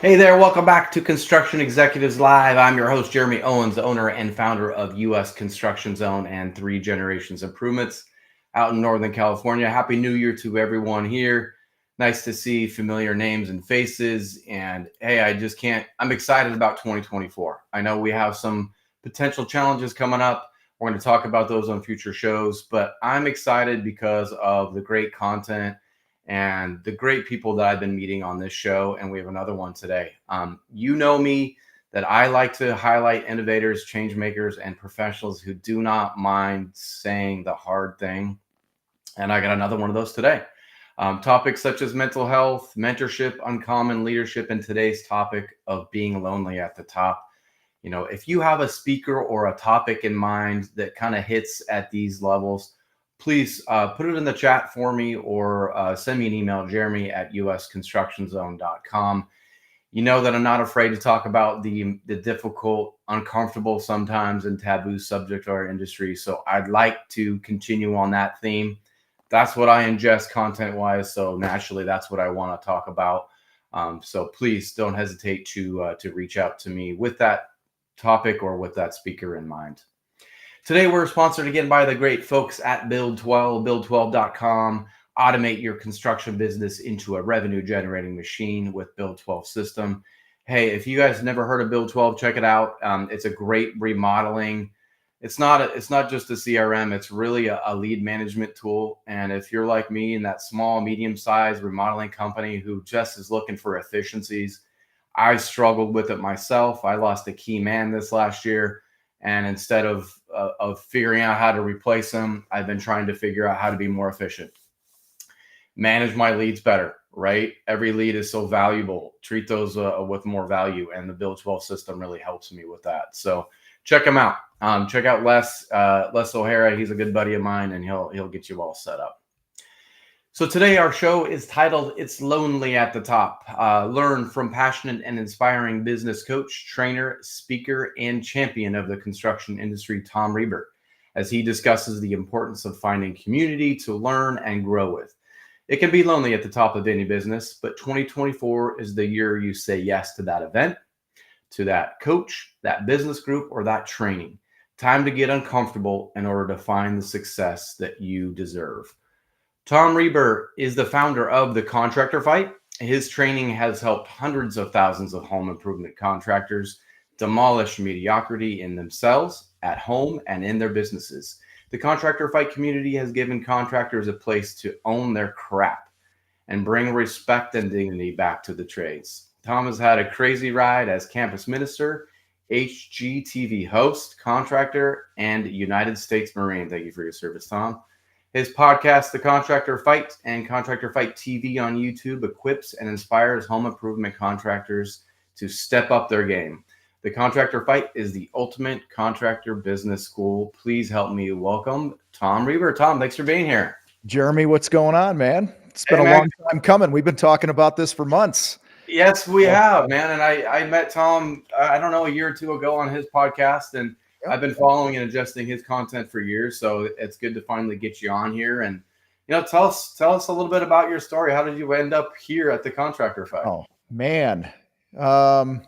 Hey there, welcome back to Construction Executives Live. I'm your host, Jeremy Owens, owner and founder of U.S. Construction Zone and Three Generations Improvements out in Northern California. Happy New Year to everyone here. Nice to see familiar names and faces. And hey, I'm excited about 2024. I know we have some potential challenges coming up. We're going to talk about those on future shows, but I'm excited because of the great content and the great people that I've been meeting on this show. And we have another one today. You know me, that I like to highlight innovators, change makers, and professionals who do not mind saying the hard thing. And I got another one of those today. Topics such as mental health, mentorship, uncommon leadership, and today's topic of being lonely at the top. You know, if you have a speaker or a topic in mind that kind of hits at these levels, please put it in the chat for me or send me an email, Jeremy at usconstructionzone.com. You know that I'm not afraid to talk about the difficult, uncomfortable, sometimes and taboo subject of our industry. So I'd like to continue on that theme. That's what I ingest content-wise. So naturally, that's what I want to talk about. So please don't hesitate to reach out to me with that topic or with that speaker in mind. Today, we're sponsored again by the great folks at Build 12, build12.com. Automate your construction business into a revenue-generating machine with Build 12 system. Hey, if you guys never heard of Build 12, check it out. It's a great remodeling. It's not just a CRM. It's really a lead management tool. And if you're like me in that small, medium-sized remodeling company who just is looking for efficiencies, I struggled with it myself. I lost a key man this last year. And instead of figuring out how to replace them, I've been trying to figure out how to be more efficient, manage my leads better, right? Every lead is so valuable. Treat those with more value. And the Build 12 system really helps me with that. So check them out. Check out Les O'Hara. He's a good buddy of mine, and he'll get you all set up. So today our show is titled It's Lonely at the Top. Learn from passionate and inspiring business coach, trainer, speaker, and champion of the construction industry, Tom Reber, as he discusses the importance of finding community to learn and grow with. It can be lonely at the top of any business, but 2024 is the year you say yes to that event, to that coach, that business group, or that training. Time to get uncomfortable in order to find the success that you deserve. Tom Reber is the founder of The Contractor Fight. His training has helped hundreds of thousands of home improvement contractors demolish mediocrity in themselves, at home, and in their businesses. The Contractor Fight community has given contractors a place to own their crap and bring respect and dignity back to the trades. Tom has had a crazy ride as campus minister, HGTV host, contractor, and United States Marine. Thank you for your service, Tom. His podcast, The Contractor Fight, and Contractor Fight TV on YouTube equips and inspires home improvement contractors to step up their game. The Contractor Fight is the ultimate contractor business school. Please help me welcome Tom Reber. Tom, thanks for being here. Jeremy, what's going on, man? It's been a long time coming. We've been talking about this for months. Yes, we have, man. And I met Tom, I don't know, a year or two ago on his podcast, and I've been following and adjusting his content for years, so it's good to finally get you on here. And tell us a little bit about your story. How did you end up here at the Contractor Fight? Oh man, I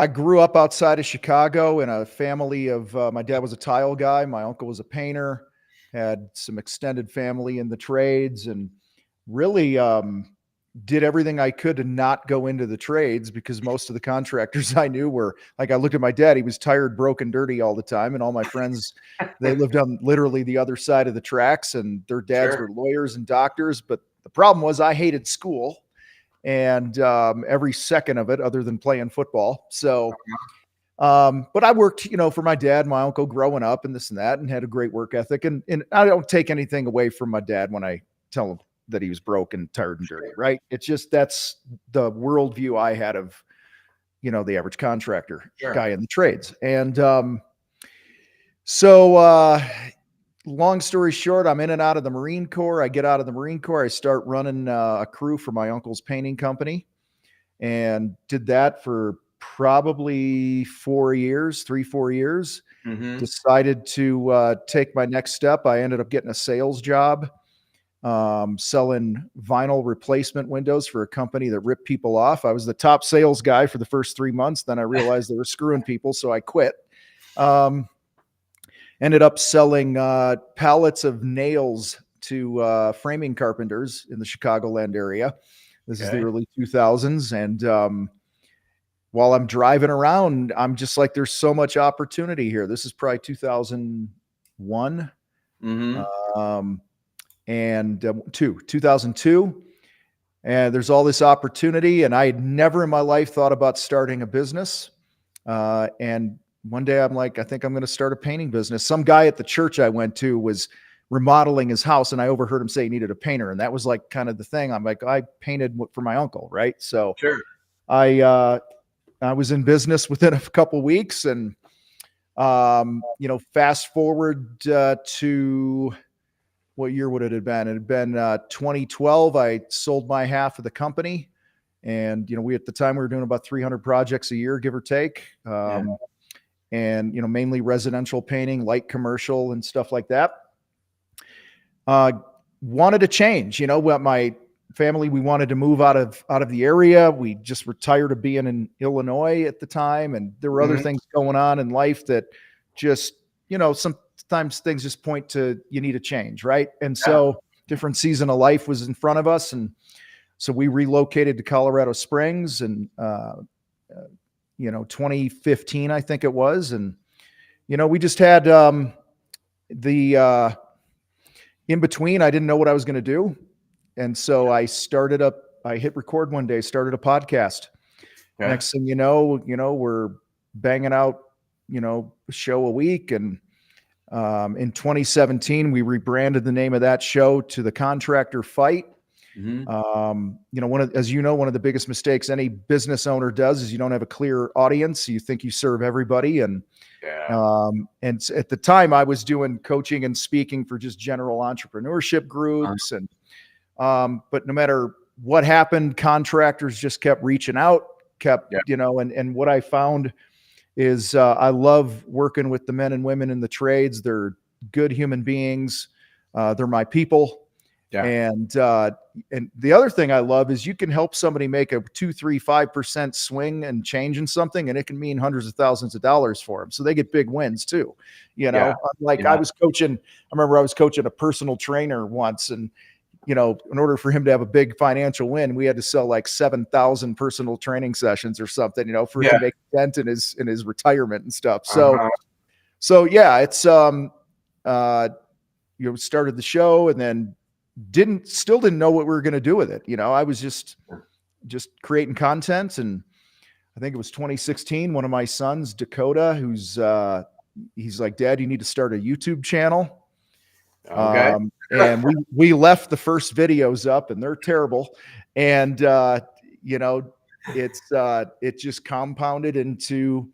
grew up outside of Chicago in a family of my dad was a tile guy, my uncle was a painter, had some extended family in the trades, and really did everything I could to not go into the trades because most of the contractors I knew were like, I looked at my dad, he was tired, broken, dirty all the time. And all my friends, they lived on literally the other side of the tracks, and their dads were lawyers and doctors. But the problem was I hated school and every second of it other than playing football. So, but I worked, for my dad, my uncle growing up and this and that, and had a great work ethic. And I don't take anything away from my dad when I tell him that he was broken, tired, and dirty, right? It's just, that's the worldview I had of, the average contractor guy in the trades. And so long story short, I'm in and out of the Marine Corps. I get out of the Marine Corps. I start running a crew for my uncle's painting company, and did that for probably 4 years. Mm-hmm. Decided to take my next step. I ended up getting a sales job selling vinyl replacement windows for a company that ripped people off. I was the top sales guy for the first 3 months. Then I realized they were screwing people, so I quit. Ended up selling pallets of nails to framing carpenters in the Chicagoland area. This is the early 2000s. And while I'm driving around, I'm just like, there's so much opportunity here. This is probably 2001. And 2002. And there's all this opportunity. And I had never in my life thought about starting a business. And one day I'm like, I think I'm going to start a painting business. Some guy at the church I went to was remodeling his house, and I overheard him say he needed a painter. And that was like kind of the thing. I'm like, I painted for my uncle, right? So Sure. I was in business within a couple weeks. And, fast forward to what year would it have been? It had been 2012. I sold my half of the company. And, we, at the time, we were doing about 300 projects a year, give or take. And, mainly residential painting, light commercial and stuff like that. Wanted to change, what my family, we wanted to move out of the area. We just were tired of being in Illinois at the time. And there were other things going on in life that just, sometimes things just point to, you need a change. Right. And so different season of life was in front of us. And so we relocated to Colorado Springs and, 2015, I think it was. And, we just had the in between, I didn't know what I was going to do. And so I hit record one day, started a podcast. Okay. Next thing you know, we're banging out, a show a week. And in 2017, we rebranded the name of that show to The Contractor Fight. One of the biggest mistakes any business owner does is you don't have a clear audience. You think you serve everybody. And at the time I was doing coaching and speaking for just general entrepreneurship groups. But no matter what happened, contractors just kept reaching out, and what I found is I love working with the men and women in the trades. They're good human beings. They're my people. Yeah. And the other thing I love is you can help somebody make a 2, 3, 5% swing and change in something, and it can mean hundreds of thousands of dollars for them. So they get big wins too. I was coaching a personal trainer once, and, in order for him to have a big financial win, we had to sell like 7,000 personal training sessions or something, for him to make a dent in his retirement and stuff. So yeah, it's, started the show and then still didn't know what we were going to do with it. I was just creating content. And I think it was 2016, one of my sons, Dakota, he's like, Dad, you need to start a YouTube channel. Okay. And we left the first videos up, and they're terrible. And, it just compounded into,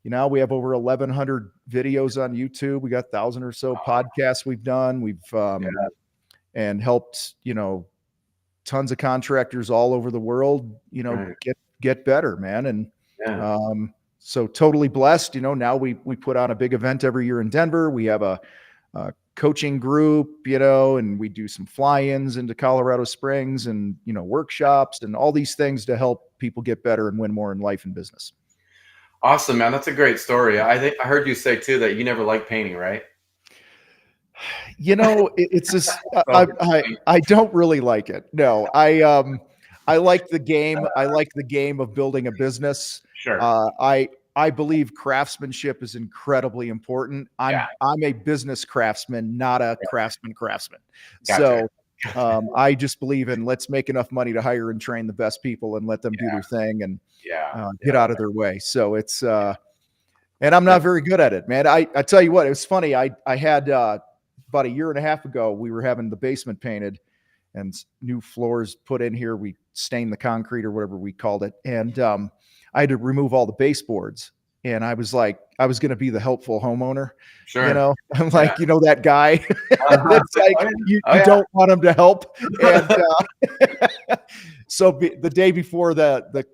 we have over 1,100 videos on YouTube. We got 1,000 or so podcasts we've done. We've, and helped, tons of contractors all over the world, get better, man. And, so totally blessed, now we put on a big event every year in Denver. We have a coaching group, and we do some fly-ins into Colorado Springs and, workshops and all these things to help people get better and win more in life and business. Awesome, man. That's a great story. I think I heard you say too, that you never liked painting, right? It's just, I don't really like it. No, I like the game. I like the game of building a business. Sure. I believe craftsmanship is incredibly important. I'm a business craftsman, not a craftsman. Gotcha. So I just believe in, let's make enough money to hire and train the best people and let them do their thing and get out of their way. So it's, and I'm not very good at it, man. I tell you what, it was funny. I had, about a year and a half ago, we were having the basement painted and new floors put in here. We stained the concrete or whatever we called it. And I had to remove all the baseboards. And I was like, I was going to be the helpful homeowner. Sure. I'm like, that guy that's like, you don't want him to help. And so the day before the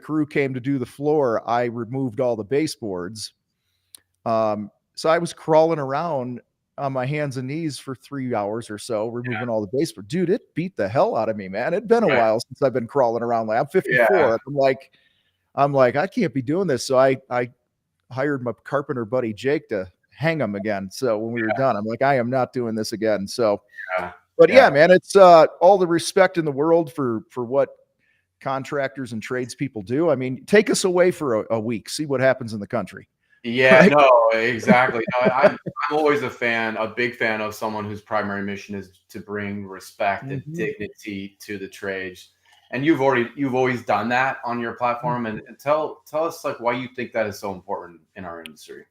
crew came to do the floor, I removed all the baseboards. So I was crawling around on my hands and knees for 3 hours or so, removing all the base. But dude, it beat the hell out of me, man. It'd been a while since I've been crawling around. Like I'm 54. Yeah. I'm like, I can't be doing this. So I hired my carpenter buddy Jake to hang him again. So when we were done, I'm like, I am not doing this again. So, Yeah. but yeah, man, it's all the respect in the world for what contractors and tradespeople do. I mean, take us away for a week, see what happens in the country. Yeah, Right? no, exactly. No, I'm always a big fan of someone whose primary mission is to bring respect and dignity to the trades. And you've always done that on your platform. And tell us like why you think that is so important in our industry.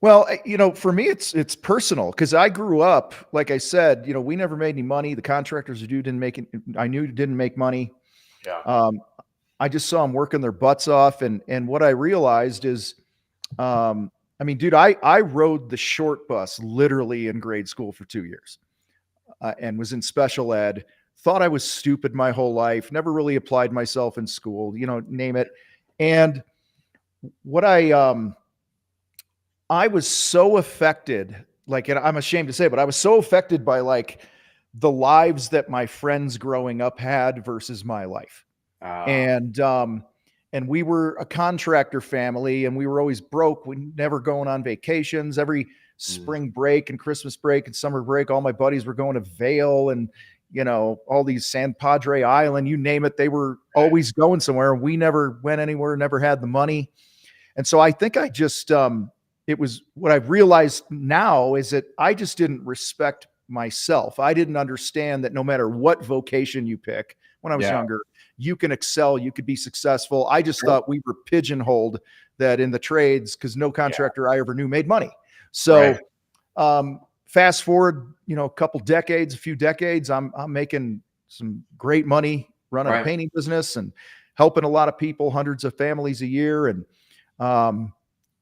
Well, for me, it's personal because I grew up, like I said, we never made any money. The contractors who didn't make it, I knew didn't make money. Yeah. I just saw them working their butts off. And what I realized is, I mean, dude, I rode the short bus literally in grade school for 2 years and was in special ed, thought I was stupid my whole life, never really applied myself in school, name it. And what I was so affected, like, and I'm ashamed to say, but I was so affected by like the lives that my friends growing up had versus my life. And we were a contractor family and we were always broke. We never going on vacations. Every spring break and Christmas break and summer break, all my buddies were going to Vail and, all these San Padre Island, you name it. They were always going somewhere. We never went anywhere, never had the money. And so I think I just, it was what I've realized now is that I just didn't respect myself. I didn't understand that no matter what vocation you pick when I was younger, you can excel, you could be successful. I just thought we were pigeonholed that in the trades because no contractor I ever knew made money. So fast forward, a few decades, I'm making some great money running a painting business and helping a lot of people, hundreds of families a year. And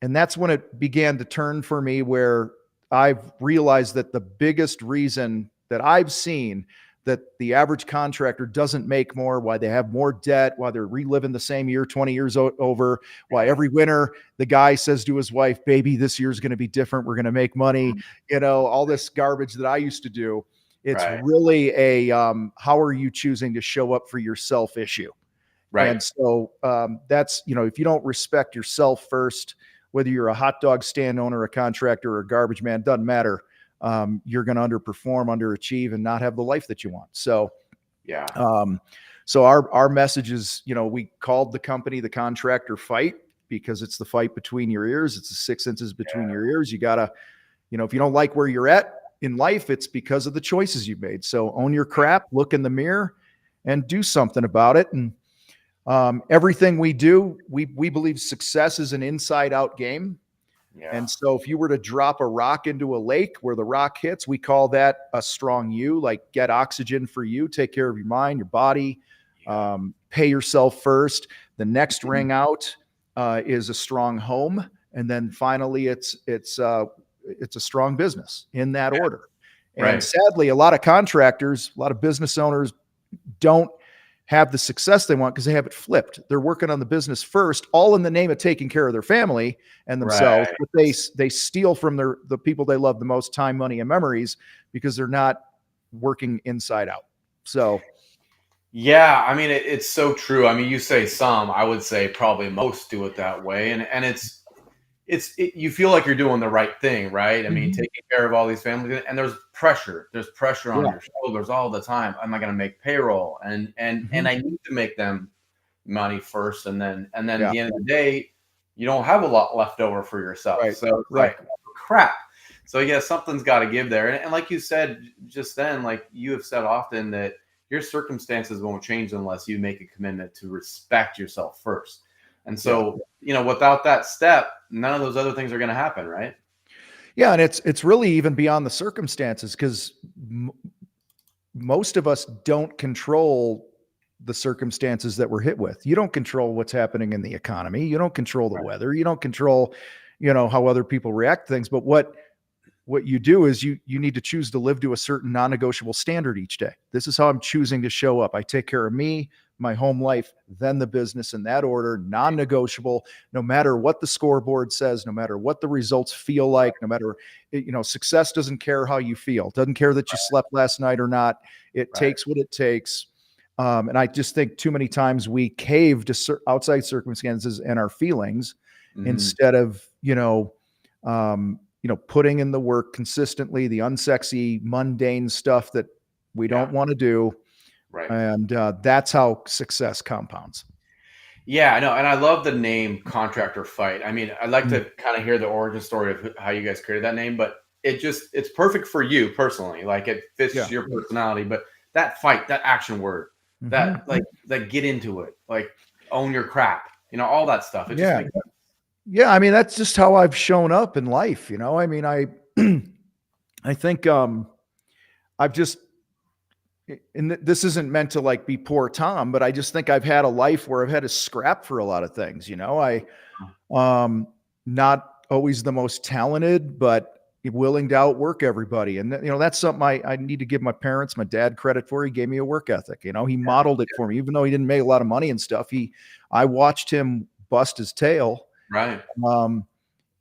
that's when it began to turn for me where I've realized that the biggest reason that I've seen that the average contractor doesn't make more, why they have more debt, why they're reliving the same year 20 years over, why every winter the guy says to his wife, baby, this year's going to be different. We're going to make money. All this garbage that I used to do. It's really a how are you choosing to show up for yourself issue. Right. And so that's, if you don't respect yourself first, whether you're a hot dog stand owner, a contractor, or a garbage man, doesn't matter. You're going to underperform, underachieve, and not have the life that you want. So, so our message is, we called the company the Contractor Fight because it's the fight between your ears. It's the 6 inches between your ears. You gotta, if you don't like where you're at in life, it's because of the choices you've made. So own your crap, look in the mirror, and do something about it. And everything we do, we believe success is an inside out game. Yeah. And so if you were to drop a rock into a lake where the rock hits, we call that a strong you, like get oxygen for you, take care of your mind, your body, pay yourself first. The next ring out is a strong home. And then finally it's a strong business in that order. And sadly, a lot of contractors, a lot of business owners don't have the success they want because they have it flipped. They're working on the business first, all in the name of taking care of their family and themselves, but they steal from the people they love the most, time, money, and memories because they're not working inside out. So, yeah, I mean, it's so true. I mean, you say some, I would say probably most do it that way. And you feel like you're doing the right thing, right? I mean, taking care of all these families, and there's pressure on your shoulders all the time. Am I going to make payroll? And I need to make them money first. And then at the end of the day, you don't have a lot left over for yourself. So it's like, crap. So yeah, something's got to give there. And like you said just then, like you have said often that your circumstances won't change unless you make a commitment to respect yourself first. And so, without that step, none of those other things are going to happen, right? Yeah, and it's really even beyond the circumstances because most of us don't control the circumstances that we're hit with. You don't control what's happening in the economy. You don't control the weather. You don't control, how other people react to things. But what you do is you need to choose to live to a certain non-negotiable standard each day. This is how I'm choosing to show up. I take care of me, my home life, then the business, in that order, non-negotiable, no matter what the scoreboard says, no matter what the results feel like, no matter, success doesn't care how you feel, doesn't care that you slept last night or not. It takes what it takes. And I just think too many times we cave to outside circumstances and our feelings instead of, putting in the work consistently, the unsexy, mundane stuff that we don't want to do. Right. And that's how success compounds. Yeah, I know. And I love the name Contractor Fight. I mean, I'd like to kind of hear the origin story of how you guys created that name, but it's perfect for you personally. Like it fits your personality, but that fight, that action word, that get into it, like own your crap, all that stuff. It just makes sense. Yeah. I mean, that's just how I've shown up in life. I mean, I think I've just, and this isn't meant to like be poor Tom, but I just think I've had a life where I've had to scrap for a lot of things. Not always the most talented, but willing to outwork everybody. And that's something I need to give my parents, my dad, credit for. He gave me a work ethic. He modeled it for me, even though he didn't make a lot of money and stuff. I watched him bust his tail. Right.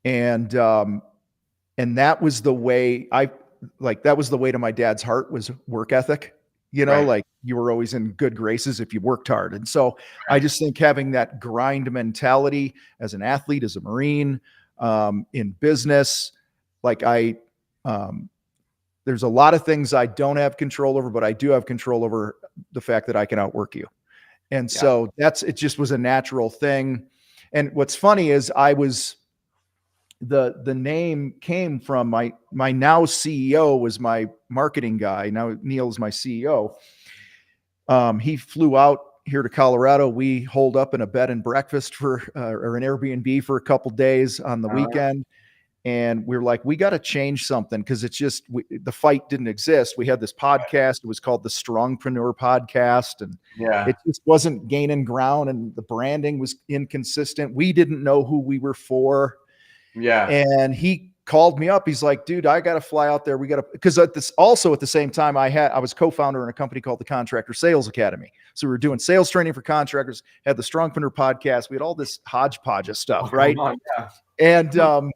And that was the way that was the way to my dad's heart, was work ethic. Like you were always in good graces if you worked hard. And so I just think having that grind mentality as an athlete, as a Marine, in business, there's a lot of things I don't have control over, but I do have control over the fact that I can outwork you. And so it just was a natural thing. And what's funny is the name came from my now CEO was my marketing guy. Now Neil is my CEO. He flew out here to Colorado. We holed up in a bed and breakfast or an Airbnb for a couple days on the weekend. And we were like, we got to change something, because it's just, the fight didn't exist. We had this podcast. It was called the Strongpreneur Podcast. And it just wasn't gaining ground, and the branding was inconsistent. We didn't know who we were for. Yeah. And he called me up. He's like, dude, I got to fly out there. We got to, because at the same time, I was co-founder in a company called the Contractor Sales Academy. So we were doing sales training for contractors, had the Strongpreneur Podcast. We had all this hodgepodge of stuff. Right. And,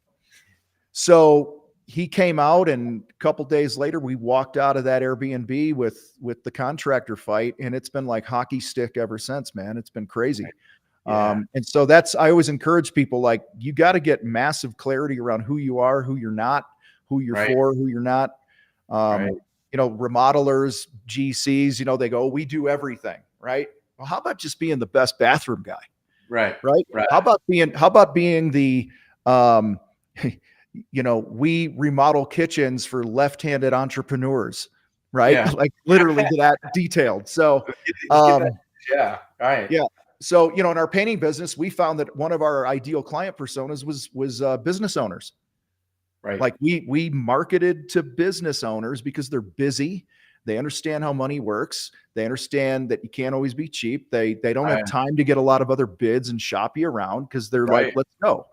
so he came out, and a couple days later, we walked out of that Airbnb with the Contractor Fight, and it's been like hockey stick ever since, man. It's been crazy. And so I always encourage people, like, you got to get massive clarity around who you are, who you're not, who you're for, who you're not. Remodelers, GCs, they go, we do everything, right? Well, how about just being the best bathroom guy? Right. How about being the, we remodel kitchens for left-handed entrepreneurs, right? Yeah. Like literally that detailed. So, yeah. So, in our painting business, we found that one of our ideal client personas was business owners. Right. Like we marketed to business owners because they're busy. They understand how money works. They understand that you can't always be cheap. They don't have time to get a lot of other bids and shop you around, because they're like, let's go.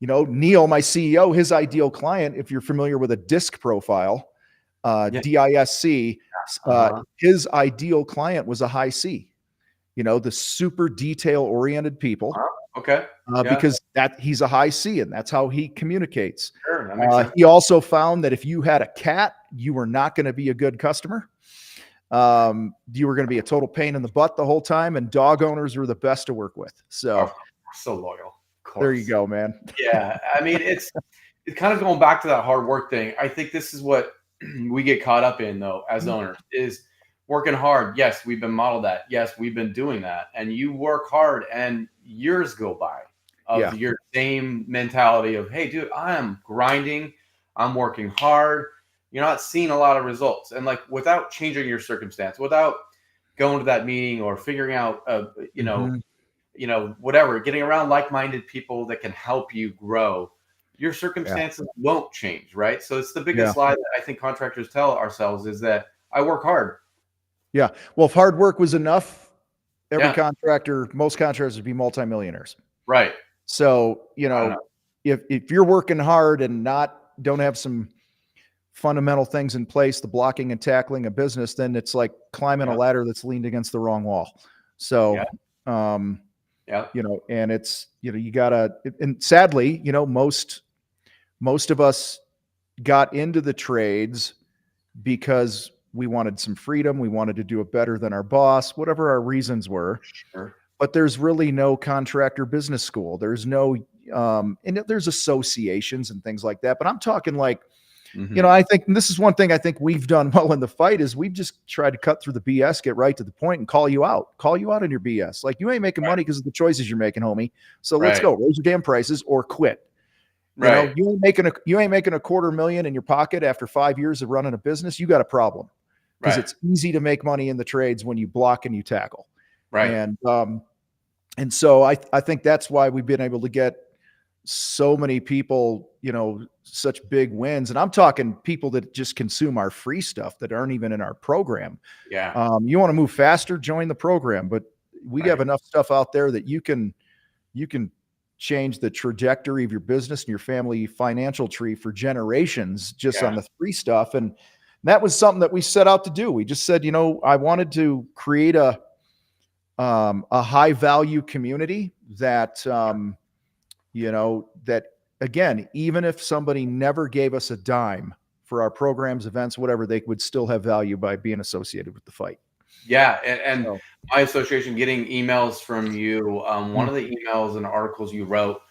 Neil, my CEO, his ideal client, if you're familiar with a DISC profile, DISC, his ideal client was a high C, the super detail oriented people. Because he's a high C, and that's how he communicates. Sure, that makes sense. He also found that if you had a cat, you were not going to be a good customer. You were going to be a total pain in the butt the whole time, and dog owners were the best to work with. So loyal. There you go, man. Yeah. I mean, it's kind of going back to that hard work thing. I think this is what we get caught up in, though, as owners, is working hard. Yes, we've been modeled that. Yes, we've been doing that. And you work hard, and years go by of your same mentality of, hey, dude, I am grinding. I'm working hard. You're not seeing a lot of results. And like, without changing your circumstance, without going to that meeting or figuring out, whatever, getting around like-minded people that can help you grow, your circumstances won't change, right? So it's the biggest lie that I think contractors tell ourselves, is that I work hard. Yeah. Well, if hard work was enough, most contractors would be multimillionaires. Right. So, if you're working hard and don't have some fundamental things in place, the blocking and tackling of business, then it's like climbing a ladder that's leaned against the wrong wall. So, and it's, you gotta, and sadly, most of us got into the trades because we wanted some freedom. We wanted to do it better than our boss, whatever our reasons were. Sure. But there's really no contractor business school. There's no, and there's associations and things like that. But I'm talking like, I think this is one thing I think we've done well in the fight is we've just tried to cut through the BS, get right to the point, and call you out on your BS. Like, you ain't making money because of the choices you're making, homie. So let's go raise your damn prices or quit. You ain't making $250,000 in your pocket after 5 years of running a business. You got a problem, because it's easy to make money in the trades when you block and you tackle. And so I think that's why we've been able to get so many people, such big wins. And I'm talking people that just consume our free stuff that aren't even in our program. You want to move faster, join the program, but we have enough stuff out there that you can change the trajectory of your business and your family financial tree for generations just on the free stuff. And that was something that we set out to do. We just said, I wanted to create a high value community that, that again, even if somebody never gave us a dime for our programs, events, whatever, they would still have value by being associated with the fight. Yeah. And so, my association, getting emails from you, one of the emails and articles you wrote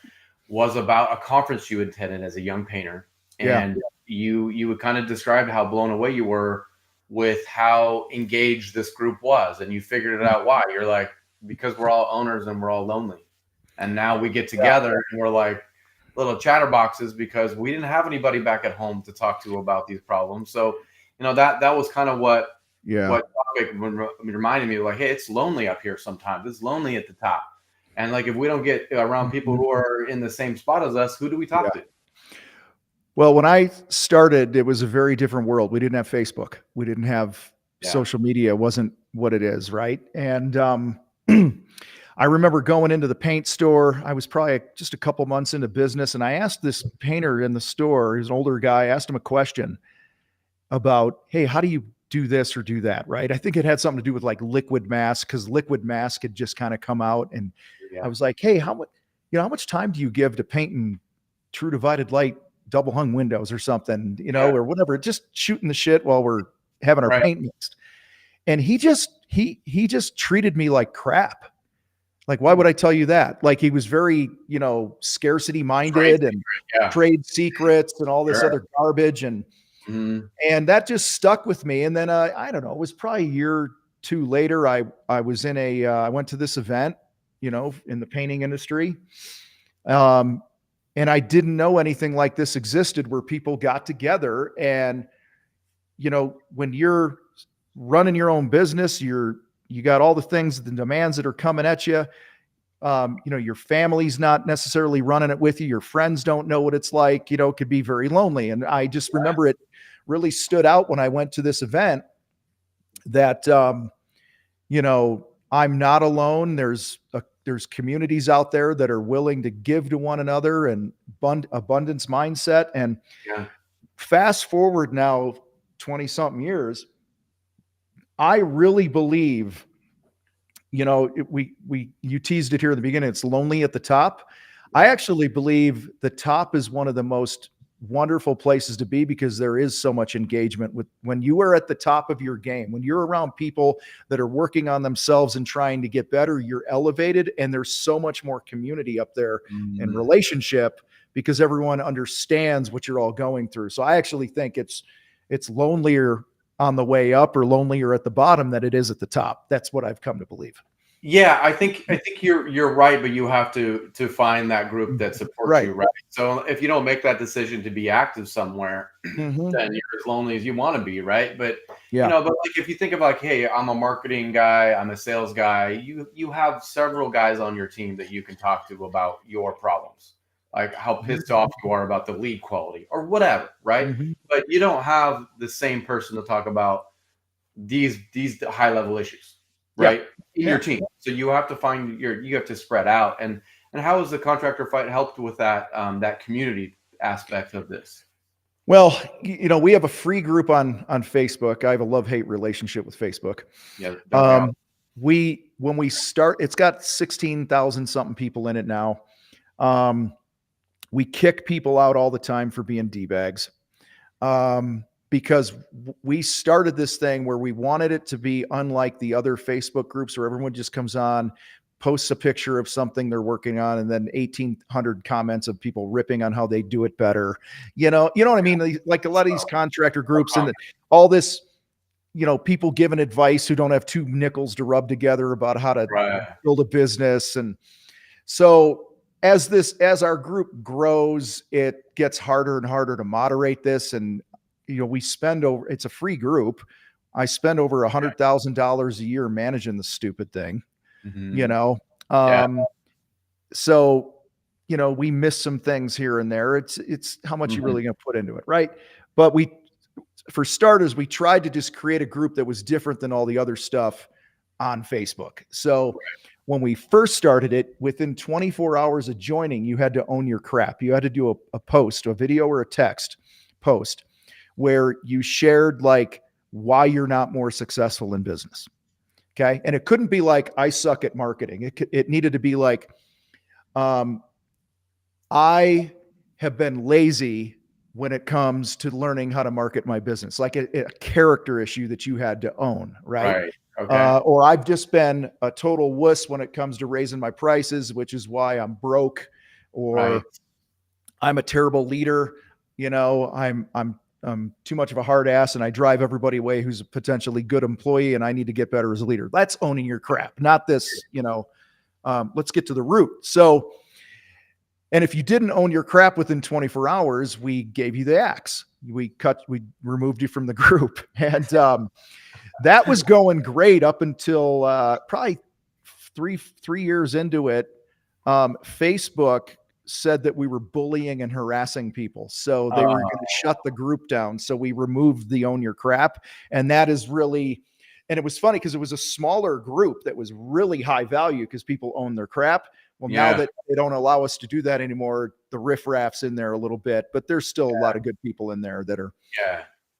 was about a conference you attended as a young painter. And you would kind of describe how blown away you were with how engaged this group was. And you figured it out why. You're like, because we're all owners and we're all lonely. And now we get together and we're like little chatterboxes because we didn't have anybody back at home to talk to about these problems. So, that was kind of what topic reminded me, like, hey, it's lonely up here sometimes. It's lonely at the top. And like, if we don't get around people who are in the same spot as us, who do we talk to? Well, when I started, it was a very different world. We didn't have Facebook. We didn't have social media. It wasn't what it is, right? And I remember going into the paint store. I was probably just a couple months into business, and I asked this painter in the store, he's an older guy, I asked him a question about, hey, how do you do this or do that, right? I think it had something to do with like liquid mask, because liquid mask had just kind of come out. And I was like, hey, how much time do you give to painting true divided light double hung windows or something, or whatever, just shooting the shit while we're having our paint mixed? And he just treated me like crap. Like, why would I tell you that? Like, he was very, scarcity minded and trade secrets and all this other garbage. And that just stuck with me. And then, I don't know, it was probably a year or two later, I was in I went to this event, in the painting industry. And I didn't know anything like this existed, where people got together and, when you're running your own business, you got all the things, the demands that are coming at you. Your family's not necessarily running it with you. Your friends don't know what it's like, it could be very lonely. And I just remember it really stood out when I went to this event that, I'm not alone. There's communities out there that are willing to give to one another and abundance mindset. And fast forward now 20 something years, I really believe, you teased it here at the beginning, it's lonely at the top. I actually believe the top is one of the most wonderful places to be, because there is so much engagement when you are at the top of your game, when you're around people that are working on themselves and trying to get better, you're elevated, and there's so much more community up there and relationship, because everyone understands what you're all going through. So I actually think it's lonelier on the way up or lonelier at the bottom than it is at the top. That's what I've come to believe. Yeah, I think you're right, but you have to find that group that supports you, right? So if you don't make that decision to be active somewhere, then you're as lonely as you want to be, right? But but like, if you think of like, hey, I'm a marketing guy, I'm a sales guy, you have several guys on your team that you can talk to about your problems, like how pissed off you are about the lead quality or whatever, right? But you don't have the same person to talk about these high level issues, right? In your team. So you have to find you have to spread out. And how has the contractor fight helped with that that community aspect of this? Well, we have a free group on Facebook. I have a love-hate relationship with Facebook. Yeah, don't we all? When we start, it's got 16,000 something people in it now. We kick people out all the time for being D-bags. Because we started this thing where we wanted it to be unlike the other Facebook groups where everyone just comes on, posts a picture of something they're working on, and then 1,800 comments of people ripping on how they do it better. You know what I mean? Like a lot of these contractor groups and all this, people giving advice who don't have two nickels to rub together about how to build a business. And so as our group grows, it gets harder and harder to moderate this. And, it's a free group. I spend over $100,000 a year managing the stupid thing, So, we miss some things here and there. It's how much you really going to put into it. Right. But for starters, we tried to just create a group that was different than all the other stuff on Facebook. So when we first started it, within 24 hours of joining, you had to own your crap. You had to do a post, a video or a text post where you shared like why you're not more successful in business. Okay. And it couldn't be like, I suck at marketing. It needed to be like, I have been lazy when it comes to learning how to market my business, like a character issue that you had to own. Right. Okay. Or I've just been a total wuss when it comes to raising my prices, which is why I'm broke, or I'm a terrible leader. I'm too much of a hard ass and I drive everybody away who's a potentially good employee and I need to get better as a leader. That's owning your crap, not this, let's get to the root. So, and if you didn't own your crap within 24 hours, we gave you the axe. We removed you from the group. And that was going great up until probably three years into it. Facebook said that we were bullying and harassing people. So they were going to shut the group down. So we removed the own your crap. And that is really, and it was funny because it was a smaller group that was really high value because people own their crap. Well, now that they don't allow us to do that anymore, the riffraff's in there a little bit, but there's still a lot of good people in there that are,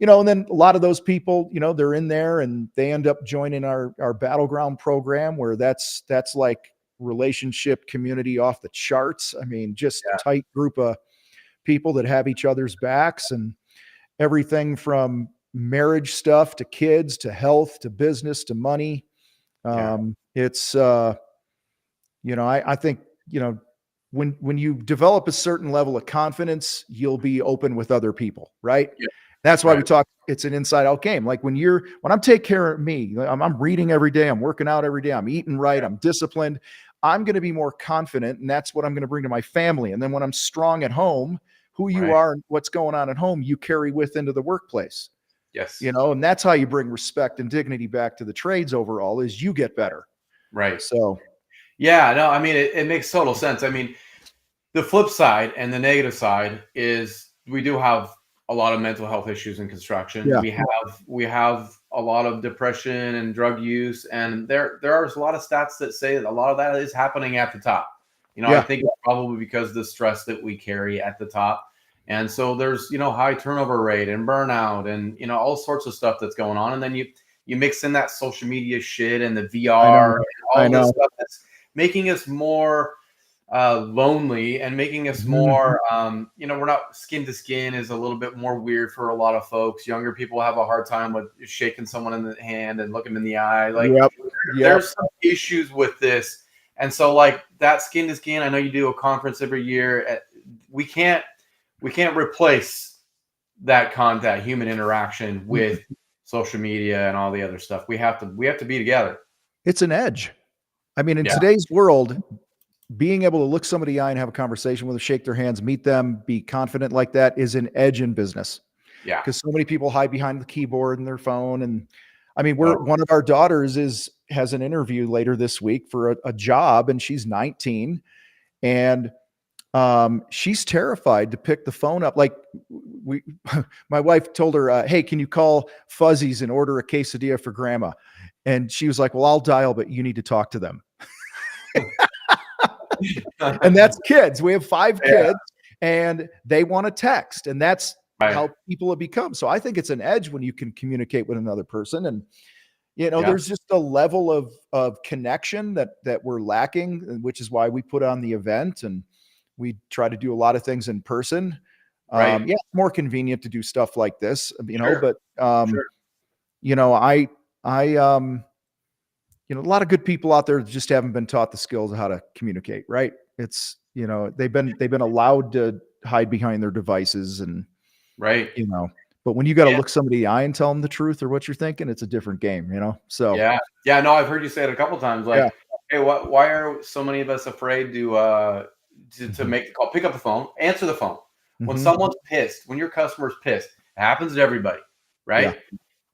and then a lot of those people, they're in there and they end up joining our Battleground program where that's like relationship community off the charts. I mean, just a tight group of people that have each other's backs and everything from marriage stuff to kids, to health, to business, to money. It's, I think, when you develop a certain level of confidence, you'll be open with other people. Right. That's why we talk, it's an inside out game. Like when I'm taking care of me, I'm reading every day, I'm working out every day, I'm eating right, I'm disciplined, I'm going to be more confident. And that's what I'm going to bring to my family. And then when I'm strong at home, who you are and what's going on at home, you carry with into the workplace. Yes. And that's how you bring respect and dignity back to the trades overall, is you get better. Right. So, yeah, no, I mean, it makes total sense. I mean, the flip side and the negative side is we do have a lot of mental health issues in construction. Yeah. We have a lot of depression and drug use, and there are a lot of stats that say that a lot of that is happening at the top. I think it's probably because of the stress that we carry at the top. And so there's, high turnover rate and burnout and, all sorts of stuff that's going on. And then you mix in that social media shit and the VR and all this stuff that's making us more lonely and making us more, we're not skin to skin is a little bit more weird for a lot of folks. Younger people have a hard time with shaking someone in the hand and looking them in the eye. Like there's some issues with this. And so like that skin to skin, I know you do a conference every year. We can't replace that contact, human interaction with social media and all the other stuff. We have to be together. It's an edge. I mean, in today's world, being able to look somebody in the eye and have a conversation with them, shake their hands, meet them, be confident like that is an edge in business. Yeah. Because so many people hide behind the keyboard and their phone. And I mean, one of our daughters has an interview later this week for a job, and she's 19, and she's terrified to pick the phone up. Like my wife told her, hey, can you call Fuzzy's and order a quesadilla for grandma? And she was like, well, I'll dial, but you need to talk to them. And that's kids. We have 5 kids and they want to text. And that's Right. how people have become. So I think it's an edge when you can communicate with another person. And Yeah. there's just a level of connection that we're lacking, which is why we put on the event and we try to do a lot of things in person. Right. Yeah, it's more convenient to do stuff like this, Sure. but Sure. I a lot of good people out there just haven't been taught the skills of how to communicate, right? It's, they've been allowed to hide behind their devices and, Right. but when you got to Yeah. look somebody in the eye and tell them the truth or what you're thinking, it's a different game, So Yeah. Yeah. No, I've heard you say it a couple times. Like, yeah. hey, why are so many of us afraid to Mhm. make the call? Pick up the phone, answer the phone. When Mhm. someone's pissed, when your customer's pissed, it happens to everybody, Yeah. right?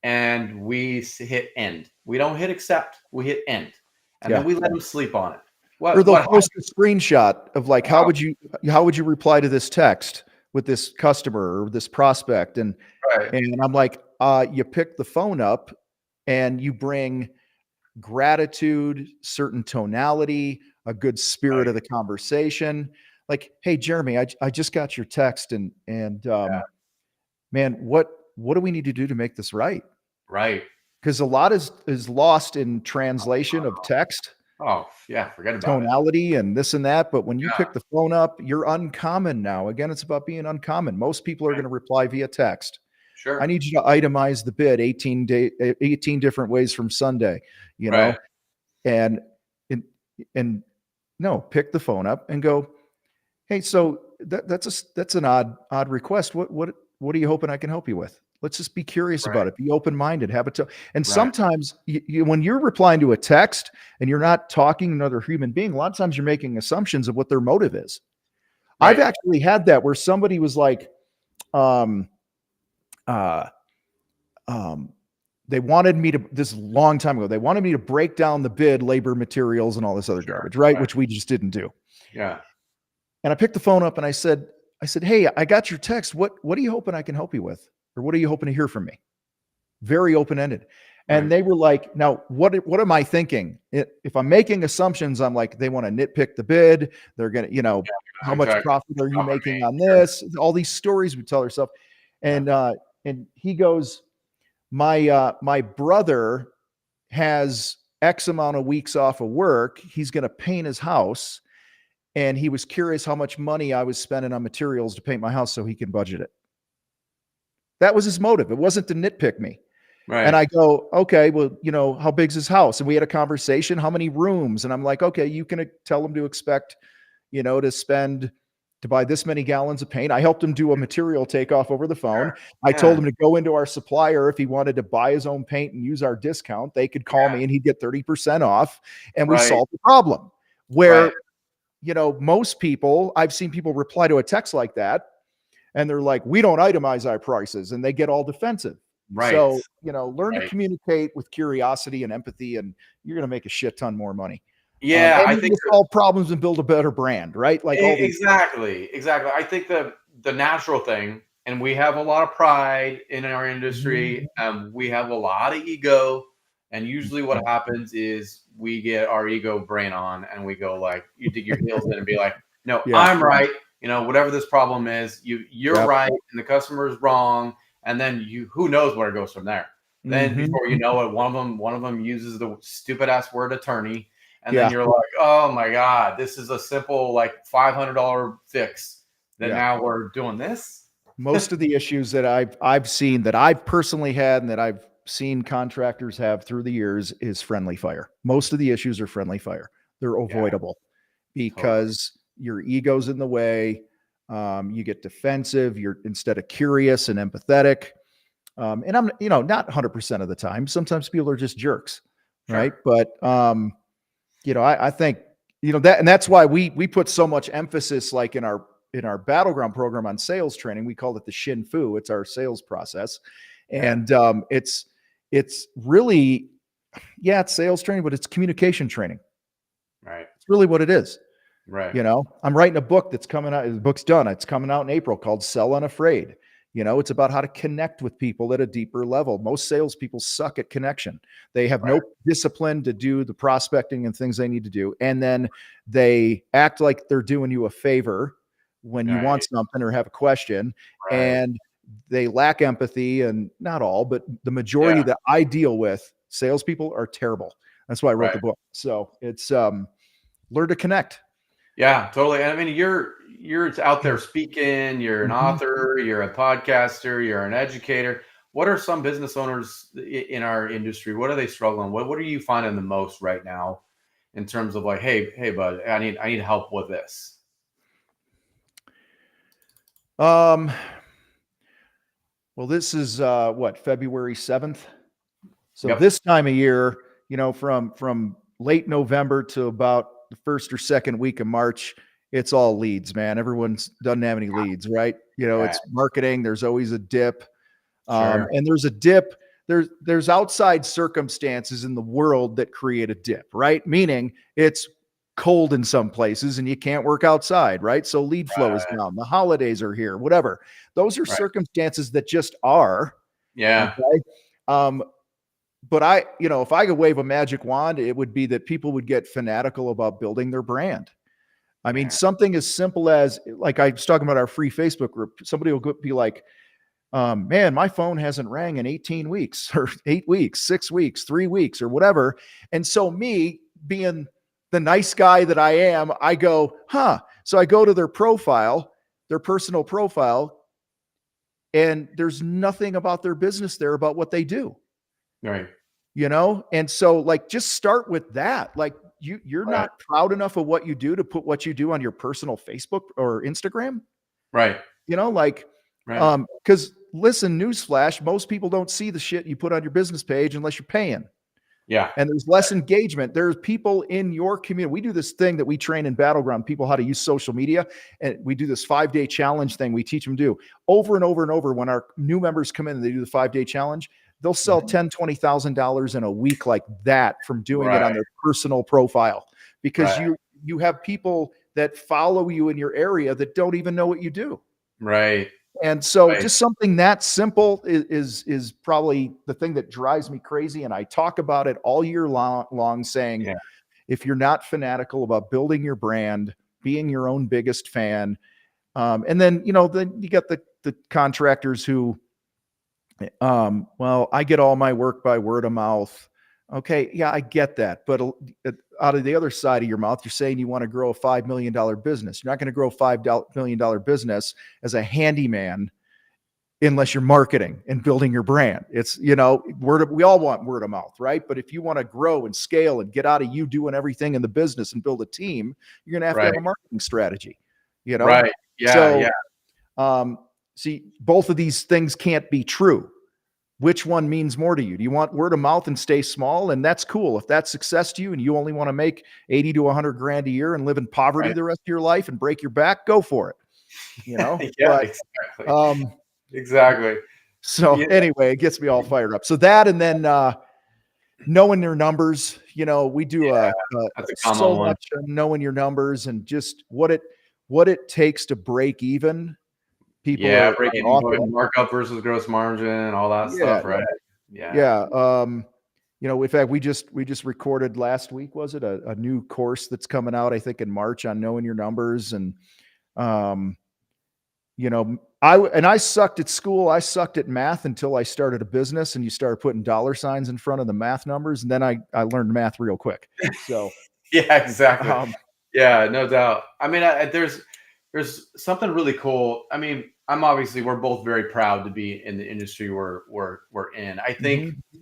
And we hit end. We don't hit accept. We hit end, and then Yeah. we let them sleep on it. Or What? they'll What? post a screenshot of like, how Oh, would you reply to this text with this customer or this prospect? right. And I'm like, you pick the phone up and you bring gratitude, certain tonality, a good spirit Right. of the conversation. Like, hey, Jeremy, I just got your text and Yeah. man, what do we need to do to make this right? Right. Because a lot is lost in translation of text, Oh, yeah. Forget about it. tonality, and this and that. But when you Yeah. pick the phone up, you're uncommon now. Again, it's about being uncommon. Most people are Right. going to reply via text. I Sure. need you to itemize the bid 18 different ways from Sunday, you Right. know, and and and no, pick the phone up and go, hey, so that's an odd request. What are you hoping I can help you with? Let's just be curious Right. about it. Be open minded. Have it. And Right. sometimes when you're replying to a text and you're not talking to another human being, a lot of times you're making assumptions of what their motive is. I've Right. actually had that where somebody was like, um, uh, um, they wanted me to, this is a long time ago, they wanted me to break down the bid, labor, materials, and all this other Sure. garbage, right? Right. Which we just didn't do. Yeah. And I picked the phone up and I said, hey, I got your text. What are you hoping I can help you with? Or what are you hoping to hear from me? Very open-ended. And Right. they were like, now what am I thinking? If I'm making assumptions, I'm like, they want to nitpick the bid. They're going to, Yeah. how much Exactly. profit are you Stopping making me. on Sure. this? All these stories we tell ourselves. Yeah. And he goes, my brother has X amount of weeks off of work. He's going to paint his house. And he was curious how much money I was spending on materials to paint my house so he can budget it. That was his motive. It wasn't to nitpick me. And Right. I go, okay, well, how big's his house? And we had a conversation, how many rooms? And I'm like, okay, you can tell him to expect, to buy this many gallons of paint. I helped him do a material takeoff over the phone. Sure. I told Yeah. him to go into our supplier. If he wanted to buy his own paint and use our discount, they could call Yeah. me and he'd get 30% off. And we Right. solved the problem. Right. Where, most people, I've seen people reply to a text like that and they're like, we don't itemize our prices, and they get all defensive. Right. So, learn to Right. communicate with curiosity and empathy, and you're going to make a shit ton more money. Yeah. And I you're going think to solve problems and build a better brand, right? Like all these. exactly. Exactly. I think the natural thing, and we have a lot of pride in our industry. We have a lot of ego, and usually what happens is we get our ego brain on, and we go like, you dig your heels in and be like, no, Yeah. I'm right. Whatever this problem is, you're Yep. right, and the customer is wrong, and then who knows where it goes from there. Then Mm-hmm. before you know it, one of them uses the stupid ass word attorney, and then Yeah. you're like, oh my God, this is a simple like $500 fix that Yeah. now we're doing this. Most of the issues that I've seen, that I've personally had and that I've seen contractors have through the years, is friendly fire. Most of the issues are friendly fire. They're Yeah, avoidable totally. because your ego's in the way. You get defensive. You're, instead of curious and empathetic. And I'm, not 100% of the time. Sometimes people are just jerks, right? Sure. But I think that, and that's why we put so much emphasis, like in our battleground program on sales training. We call it the Shin Fu. It's our sales process, Yeah. and it's really, yeah, it's sales training, but it's communication training. Right. It's really what it is. Right. I'm writing a book that's coming out. The book's done. It's coming out in April, called Sell Unafraid. It's about how to connect with people at a deeper level. Most salespeople suck at connection. They have Right. no discipline to do the prospecting and things they need to do. And then they act like they're doing you a favor when you want Right. something or have a question. Right. And they lack empathy, and not all, but the majority Yeah. that I deal with, salespeople are terrible. That's why I wrote Right. the book. So it's learn to connect. Yeah, totally. And I mean, you're out there speaking, you're an Mhm. author, you're a podcaster, you're an educator. What are some business owners in our industry? What are they struggling? What are you finding the most right now in terms of like, hey, bud, I need help with this. Um, well, this is what, February 7th. So Yep. this time of year, from late November to about the first or second week of March, it's all leads, man. Everyone's doesn't have any leads, right? Right. It's marketing. There's always a dip. Sure. And there's a dip. There's outside circumstances in the world that create a dip, right? Meaning it's cold in some places and you can't work outside, right? So lead flow is Right. down. The holidays are here, whatever. Those are Right. circumstances that just are. Yeah. Okay. Um, but if I could wave a magic wand, it would be that people would get fanatical about building their brand. I mean, Yeah. something as simple as, like I was talking about our free Facebook group, somebody will be like, man, my phone hasn't rang in 18 weeks or 8 weeks, 6 weeks, 3 weeks, or whatever. And so, me being the nice guy that I am, I go, huh. So I go to their profile, their personal profile, and there's nothing about their business there about what they do. Right. And so, like, just start with that. Like, you're Right. not proud enough of what you do to put what you do on your personal Facebook or Instagram. Right. Like, Right. because listen, newsflash, most people don't see the shit you put on your business page unless you're paying. Yeah. And there's less engagement. There's people in your community. We do this thing that we train in Battleground people how to use social media. And we do this 5-day challenge thing we teach them to do over and over and over. When our new members come in and they do the 5-day challenge, they'll sell $10,000-$20,000 in a week like that from doing it Right. on their personal profile, because Right. you have people that follow you in your area that don't even know what you do. Right. And so Right. just something that simple is probably the thing that drives me crazy. And I talk about it all year long saying, Yeah. if you're not fanatical about building your brand, being your own biggest fan, and then, then you got the contractors who, well, I get all my work by word of mouth. Okay. Yeah, I get that. But out of the other side of your mouth, you're saying you want to grow a $5 million business. You're not going to grow a $5 million business as a handyman unless you're marketing and building your brand. It's, we all want word of mouth, right? But if you want to grow and scale and get out of you doing everything in the business and build a team, you're going to Right. have a marketing strategy, Right. Yeah. So, Yeah. see, both of these things can't be true. Which one means more to you? Do you want word of mouth and stay small? And that's cool. If that's success to you and you only want to make 80 to 100 grand a year and live in poverty Right. the rest of your life and break your back, go for it. Yeah. But Exactly. Exactly. so Yeah. anyway, it gets me all fired up. So that, and then knowing your numbers, we do That's a so common one. much on knowing your numbers and just what it takes to break even. People Yeah, are breaking often, markup versus gross margin, all that yeah, stuff, right? Yeah. yeah. In fact, we just recorded last week, was it a new course that's coming out, I think in March, on knowing your numbers. And um, I sucked at school. I sucked at math until I started a business and you started putting dollar signs in front of the math numbers. And then I learned math real quick. So, Yeah, exactly. um, Yeah, no doubt. I mean, there's something really cool. I mean, we're both very proud to be in the industry we're in. I think mhm,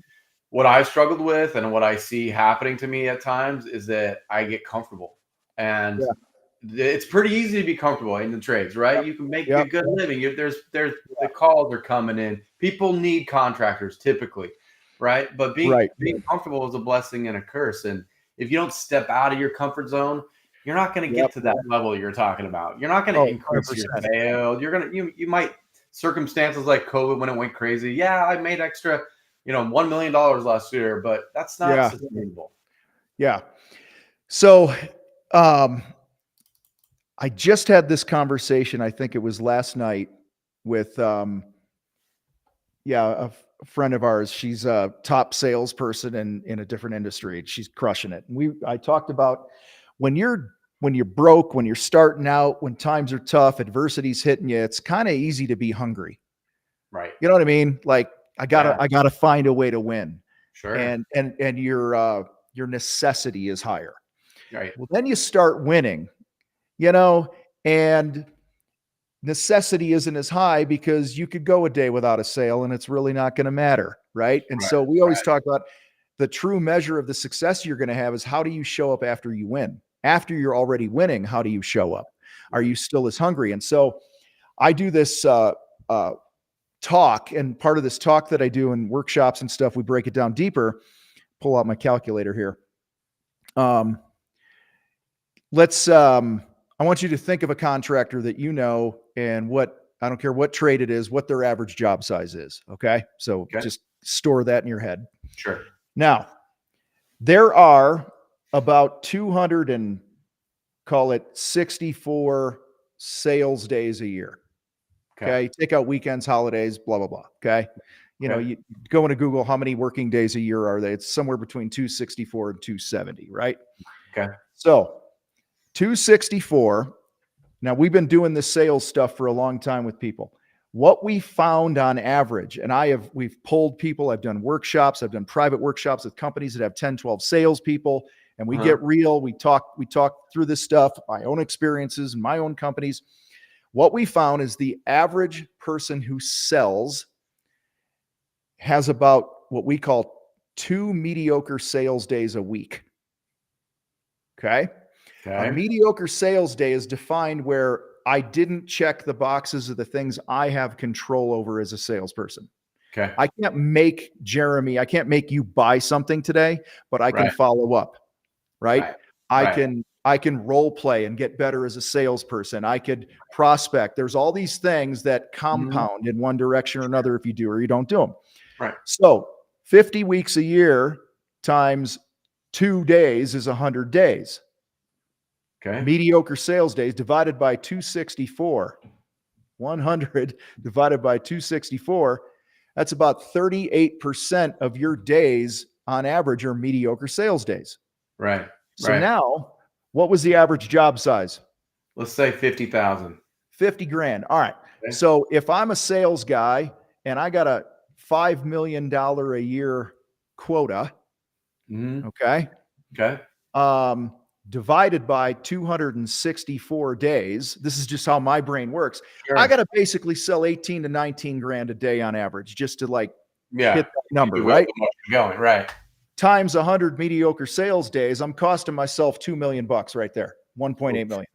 what I've struggled with and what I see happening to me at times is that I get comfortable. And yeah, it's pretty easy to be comfortable in the trades, right? yep, You can make a yep, good living. There's the yeah, calls are coming in. People need contractors typically, right? But being right. being comfortable is a blessing and a curse. And if you don't step out of your comfort zone, you're not going to Yep. get to that level you're talking about. You're not going to Oh, increase your 100%. sales. You might circumstances like COVID when it went crazy. Yeah, I made extra, $1 million last year, but that's not Yeah. sustainable. Yeah. So, I just had this conversation, I think it was last night, with a friend of ours. She's a top salesperson in a different industry. She's crushing it. And I talked about when you're broke, when you're starting out, when times are tough, adversity's hitting you, it's kind of easy to be hungry. You know what I mean? Like I Yeah. gotta find a way to win. Sure. And your necessity is higher. Right. Well, then you start winning, you know, and necessity isn't as high because you could go a day without a sale and it's really not going to matter. Right. And Right. so we always Right. talk about the true measure of the success you're going to have is how do you show up after you win? After you're already winning, how do you show up? Are you still as hungry? And so I do this talk, and part of this talk that I do in workshops and stuff, we break it down deeper. Pull out my calculator here. I want you to think of a contractor that you know and I don't care what trade it is, what their average job size is. Okay. So just store that in your head. Sure. Now, there are about 200 and call it 64 sales days a year. Okay. Take out weekends, holidays, blah, blah, blah. Okay. You know, you go into Google, how many working days a year are they? It's somewhere between 264 and 270, right? Okay. So 264. Now we've been doing this sales stuff for a long time with people. What we found on average, and we've polled people, I've done workshops, I've done private workshops with companies that have 10, 12 salespeople, and we get real. We talk through this stuff, my own experiences and my own companies. What we found is the average person who sells has about what we call 2 mediocre sales days a week. Okay. A mediocre sales day is defined where I didn't check the boxes of the things I have control over as a salesperson. Okay. I can't make you buy something today, but I can follow up. Right. I can role play and get better as a salesperson. I could prospect. There's all these things that compound in one direction or another if you do or you don't do them. Right. So 50 weeks a year times 2 days is 100 days. Okay. Mediocre sales days divided by 264. 100 divided by 264. That's about 38% of your days on average are mediocre sales days. Right. So now, what was the average job size? Let's say 50,000. 50 grand. All right. Okay. So if I'm a sales guy and I got a $5 million a year quota, okay. Divided by 264 days. This is just how my brain works. Sure. I got to basically sell 18 to 19 grand a day on average just to hit that number, right? Going right. Times 100 mediocre sales days, I'm costing myself $2 million right there, 1.8 million.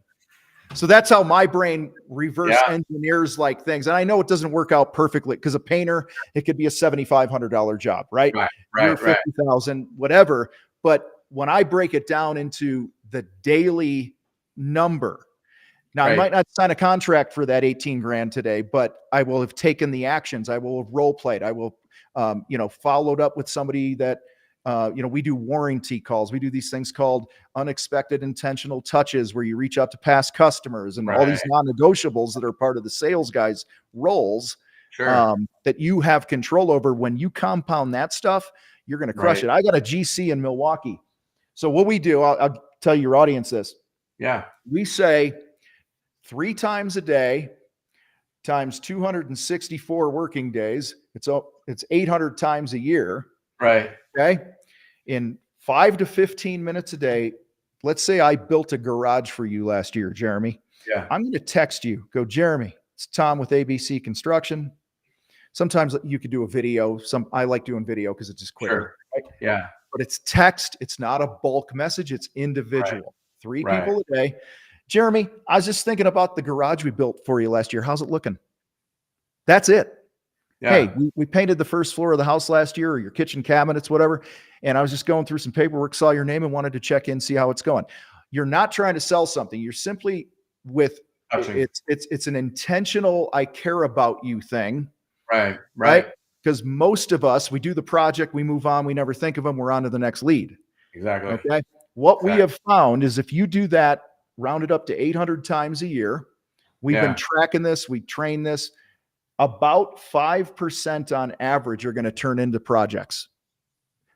So that's how my brain reverse engineers like things. And I know it doesn't work out perfectly because a painter, it could be a $7,500 job, right? Right. 50,000, whatever. But when I break it down into the daily number, now I might not sign a contract for that 18 grand today, but I will have taken the actions. I will have role played. I will, followed up with somebody that, we do warranty calls. We do these things called unexpected intentional touches where you reach out to past customers and all these non-negotiables that are part of the sales guy's roles that you have control over. When you compound that stuff, you're going to crush it. I got a GC in Milwaukee. So what we do, I'll tell your audience this. Yeah. We say 3 times a day times 264 working days. It's 800 times a year. Right. Okay. In 5 to 15 minutes a day. Let's say I built a garage for you last year, Jeremy. Yeah. I'm going to text you. Go, Jeremy. It's Tom with ABC Construction. Sometimes you could do a video. I like doing video because it's just quicker. Sure. Right? Yeah. But it's text. It's not a bulk message. It's individual. 3 people a day. Jeremy, I was just thinking about the garage we built for you last year. How's it looking? That's it. Yeah. Hey, we painted the first floor of the house last year, or your kitchen cabinets, whatever. And I was just going through some paperwork, saw your name and wanted to check in, see how it's going. You're not trying to sell something. You're simply it's an intentional, I care about you thing. Right. Because most of us, we do the project, we move on, we never think of them, we're on to the next lead. Exactly. Okay. What we have found is if you do that, round it up to 800 times a year, we've been tracking this, we train this, about 5% on average are going to turn into projects.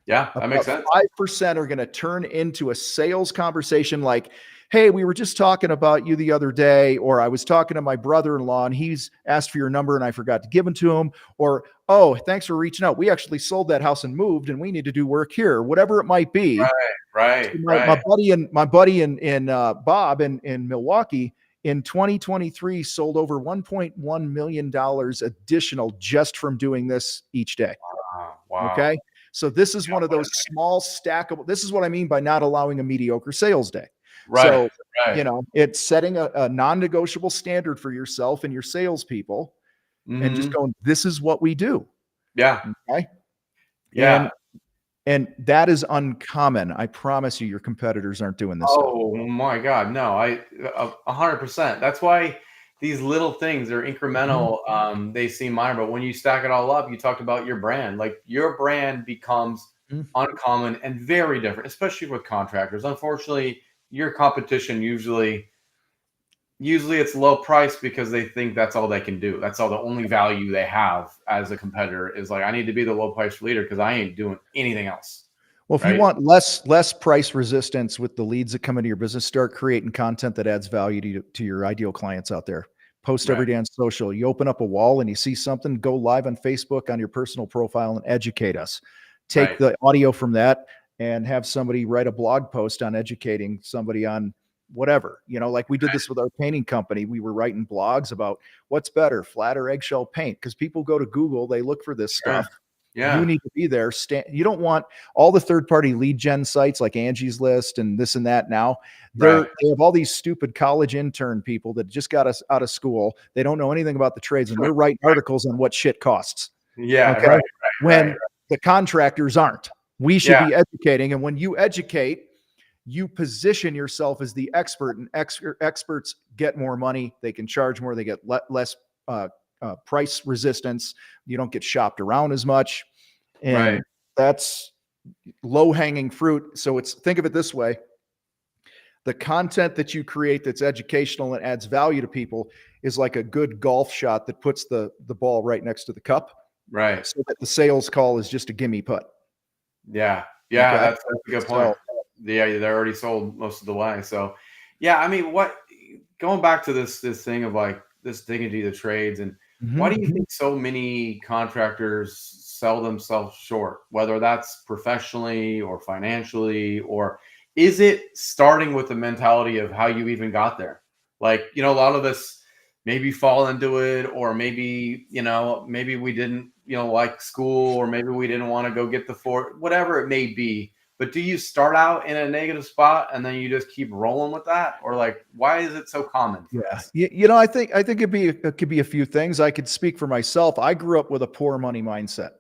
Yeah, that makes sense. 5% are going to turn into a sales conversation like, hey, we were just talking about you the other day, or I was talking to my brother-in-law and he's asked for your number and I forgot to give it to him, or, oh, thanks for reaching out. We actually sold that house and moved and we need to do work here, whatever it might be. Right. My buddy in Bob in Milwaukee in 2023 sold over $1.1 million additional just from doing this each day. Wow. Okay. So this is one of those small stackable. This is what I mean by not allowing a mediocre sales day. So, it's setting a non-negotiable standard for yourself and your salespeople and just going, this is what we do. Yeah. Okay. Yeah. And that is uncommon. I promise you, your competitors aren't doing this. Oh my God. No, 100%. That's why these little things are incremental. They seem minor, but when you stack it all up, you talked about your brand, like your brand becomes uncommon and very different, especially with contractors. Unfortunately, your competition usually it's low price because they think that's all they can do. That's all the only value they have as a competitor is like, I need to be the low price leader because I ain't doing anything else. Well, if you want less price resistance with the leads that come into your business, start creating content that adds value to your ideal clients out there. Post every day on social. You open up a wall and you see something, go live on Facebook on your personal profile and educate us. Take the audio from that and have somebody write a blog post on educating somebody on whatever, like we did this with our painting company. We were writing blogs about what's better, flat or eggshell paint. Because people go to Google, they look for this stuff. Yeah. You need to be there. You don't want all the third-party lead gen sites like Angie's List and this and that now. They have all these stupid college intern people that just got us out of school. They don't know anything about the trades, and they're writing articles on what shit costs. Yeah, okay? When the contractors aren't. We should be educating, and when you educate, you position yourself as the expert, and experts get more money. They can charge more. They get less price resistance. You don't get shopped around as much. And that's low-hanging fruit. So think of it this way. The content that you create that's educational and adds value to people is like a good golf shot that puts the ball right next to the cup. Right. So that the sales call is just a gimme putt. Yeah. Yeah. Okay? That's a good point. They're already sold most of the way. So yeah, I mean, going back to this thing of like this dignity of the trades, and why do you think so many contractors sell themselves short, whether that's professionally or financially, or is it starting with the mentality of how you even got there? Like, a lot of us maybe fall into it, or maybe, maybe we didn't, like school, or maybe we didn't want to go get whatever it may be. But do you start out in a negative spot and then you just keep rolling with that? Or like, why is it so common? I think it could be a few things. I could speak for myself. I grew up with a poor money mindset.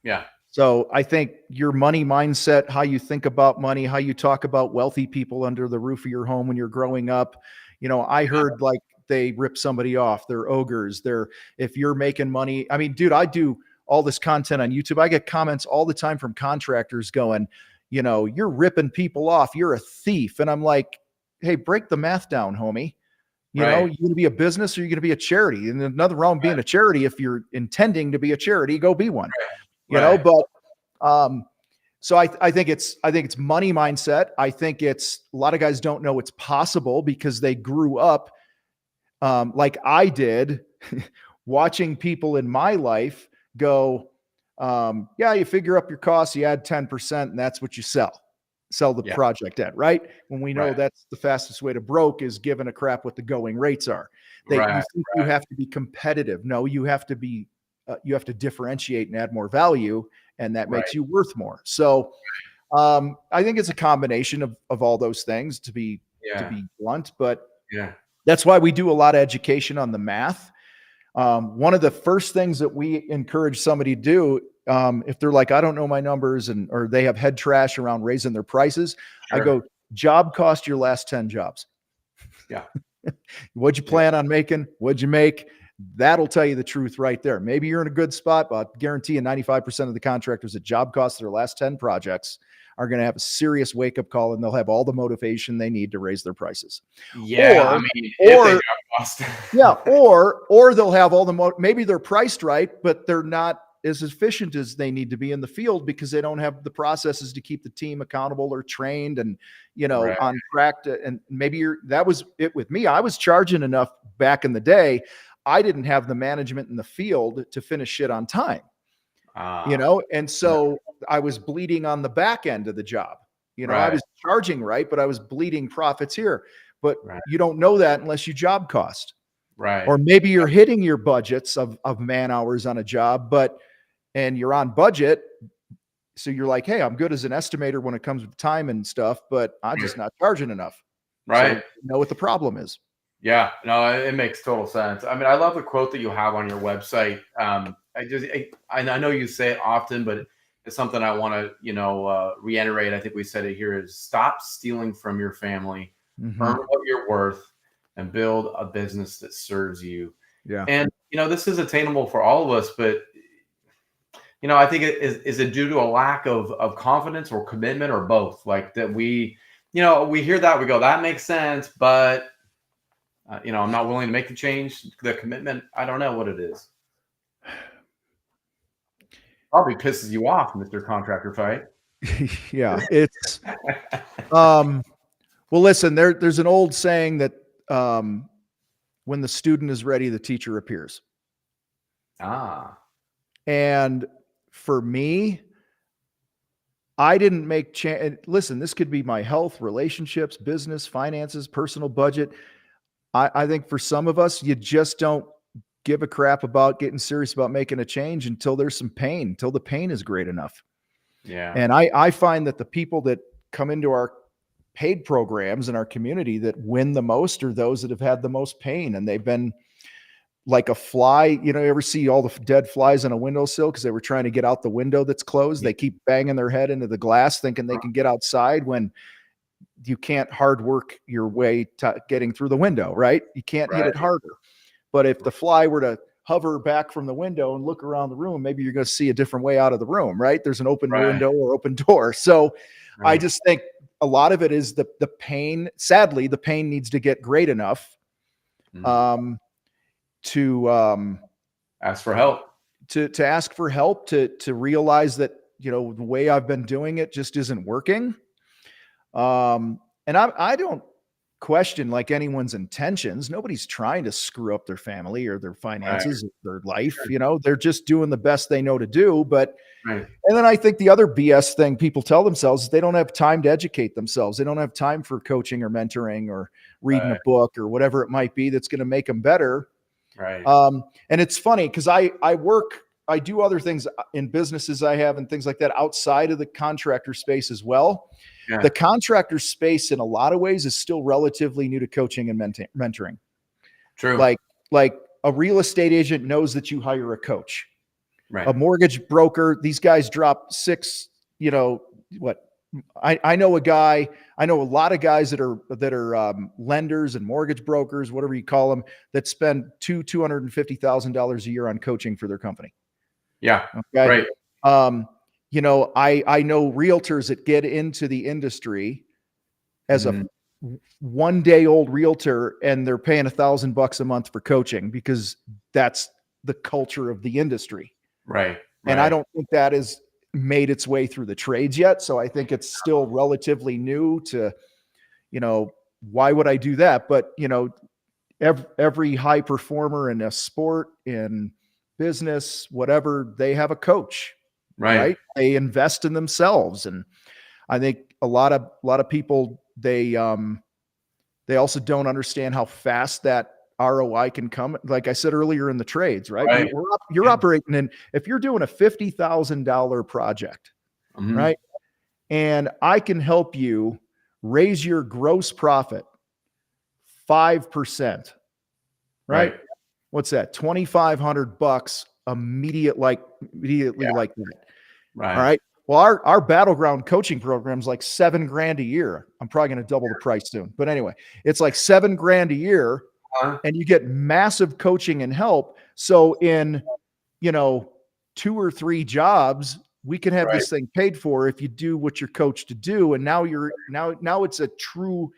Yeah. So I think your money mindset, how you think about money, how you talk about wealthy people under the roof of your home when you're growing up. I heard like they rip somebody off. They're ogres. If you're making money. I mean, dude, I do all this content on YouTube. I get comments all the time from contractors going, you're ripping people off. You're a thief. And I'm like, hey, break the math down, homie. You're going to be a business or you're going to be a charity. And there's nothing wrong with being a charity. If you're intending to be a charity, go be one. But so I think it's money mindset. I think it's a lot of guys don't know it's possible because they grew up like I did, watching people in my life go, you figure up your costs, you add 10%, and that's what you sell the project at, right? When we know that's the fastest way to broke is giving a crap what the going rates are. You think you have to be competitive. No, you have to be, you have to differentiate and add more value, and that makes you worth more. So I think it's a combination of all those things to be blunt, but that's why we do a lot of education on the math. One of the first things that we encourage somebody to do, if they're like, I don't know my numbers, or they have head trash around raising their prices, I go, job cost your last 10 jobs. Yeah. What'd you plan on making? What'd you make? That'll tell you the truth right there. Maybe you're in a good spot, but I guarantee you 95% of the contractors that job cost their last 10 projects are going to have a serious wake-up call, and they'll have all the motivation they need to raise their prices. Yeah, or they'll have all maybe they're priced right, but they're not as efficient as they need to be in the field because they don't have the processes to keep the team accountable or trained and, Right. on track to, and maybe that was it with me. I was charging enough back in the day. I didn't have the management in the field to finish shit on time, and so I was bleeding on the back end of the job. I was charging right, but I was bleeding profits here. But you don't know that unless you job cost. Right. Or maybe you're hitting your budgets of man hours on a job, and you're on budget. So you're like, hey, I'm good as an estimator when it comes to time and stuff, but I'm just not charging enough. Right. So you know what the problem is. Yeah, no, it makes total sense. I mean, I love the quote that you have on your website. I know you say it often, but it's something I want to, reiterate. I think we said it here is stop stealing from your family, earn what you're worth, and build a business that serves you. Yeah. And, this is attainable for all of us, but, I think is it due to a lack of confidence or commitment or both? Like that we hear that, we go, that makes sense, but I'm not willing to make the change, the commitment. I don't know what it is. Probably pisses you off, Mr. Contractor Fight. Yeah, it's well, listen, there's an old saying that when the student is ready, the teacher appears. And for me, I didn't make change. Listen, this could be my health, relationships, business, finances, personal budget. I think for some of us, you just don't give a crap about getting serious about making a change until there's some pain, until the pain is great enough. Yeah. And I find that the people that come into our paid programs in our community that win the most are those that have had the most pain. And they've been like a fly. You ever see all the dead flies on a windowsill because they were trying to get out the window that's closed? They keep banging their head into the glass thinking they can get outside when you can't hard work your way to getting through the window, right? You can't hit it harder. But if the fly were to hover back from the window and look around the room, maybe you're going to see a different way out of the room, right? There's an open window or open door. So I just think a lot of it is the pain. Sadly, the pain needs to get great enough to ask for help, to ask for help, to realize that, the way I've been doing it just isn't working. And I don't question like anyone's intentions. Nobody's trying to screw up their family or their finances, or their life. They're just doing the best they know to do. But, and then I think the other BS thing people tell themselves is they don't have time to educate themselves. They don't have time for coaching or mentoring or reading a book or whatever it might be that's going to make them better. Right. And it's funny because I do other things in businesses I have and things like that outside of the contractor space as well. Yeah. The contractor space in a lot of ways is still relatively new to coaching and mentoring. True. Like a real estate agent knows that you hire a coach. Right. A mortgage broker, these guys drop six, I know a lot of guys that are lenders and mortgage brokers, whatever you call them, that spend $250,000 a year on coaching for their company. Yeah. Okay. Right. I know realtors that get into the industry as a one-day-old realtor, and they're paying $1,000 a month for coaching because that's the culture of the industry. Right. And I don't think that has made its way through the trades yet. So I think it's still relatively new to, why would I do that? But, every high performer in a sport, in business, whatever, they have a coach. Right. They invest in themselves. And I think a lot of people, they also don't understand how fast that ROI can come. Like I said earlier in the trades, right? You're operating in, if you're doing a $50,000 project, right? And I can help you raise your gross profit 5%, right? What's that? $2,500 immediately like that. Right. All right. Well, our battleground coaching program is like $7,000 a year. I'm probably going to double the price soon, but anyway, it's like $7,000 a year, and you get massive coaching and help. So in, 2 or 3 jobs, we can have this thing paid for if you do what you're coached to do. And now it's a true,